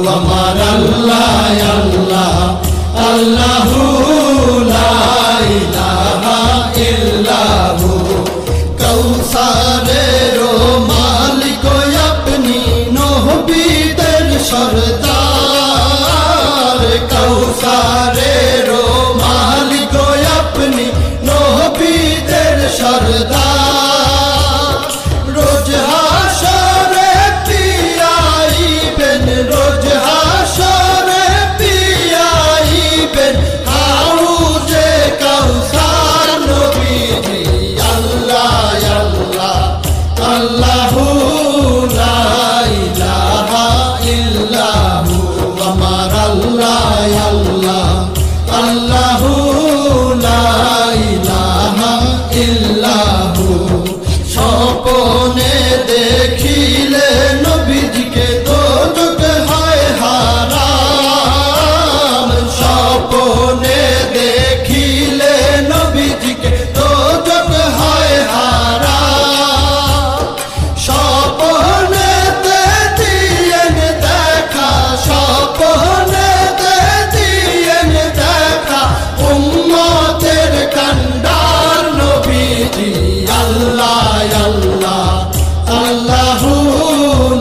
আমার আল্লাহ আল্লাহ আল্লাহু লা ইলাহা ইল্লাহু কৌসারের মালিক আপনি নবীদের সরদার কৌসারের মালিক আপনি নবীদের সরদার রোজ হাসরে পিয়াইবেন রোজ হাসরে পিয়াইবেন হাউজে কাউসার নবীজি আল্লাহ আল্লাহ আল্লাহু লা ইলাহা ইল্লাহু আমার আল্লাহ আল্লাহ আল্লাহু লা ইলাহা ইল্লাহু স্বপ্নে দেখিলে নবীজিকে দোজখ হয় হারাম স্বপ্নে দেখিলে নবীজিকে দোজখ হয় হারাম স্বপ্নেতে দিয়েন দেখা স্বপ্নেতে দিয়েন দেখা উম্মতের কান্ডার নবীজি আল্লাহ আল্লাহ আল্লাহু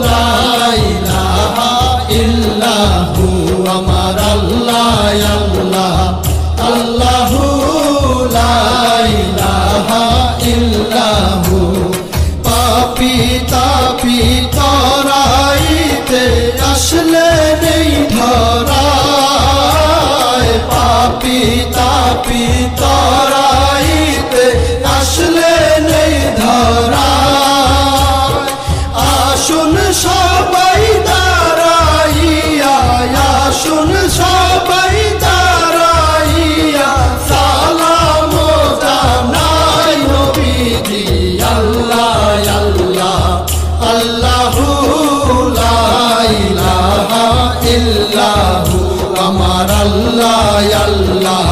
লা ইলাহা ইল্লাহু আমার আল্লাহ আল্লাহ আল্লাহু লা ইলাহা ইল্লাহু পাপী তাপী তরাইতে আসলে নেই ধরায় পাপী তাপী তরাইতে আসলে নেই ধরায় আসুন সবাই দাঁড়াইয়া আসুন সবাই দাঁড়াইয়া সালাম জানাই নবীজি আল্লাহ আল্লাহ আল্লাহু লা ইলাহা ইল্লাহু আমার আল্লাহ আল্লাহ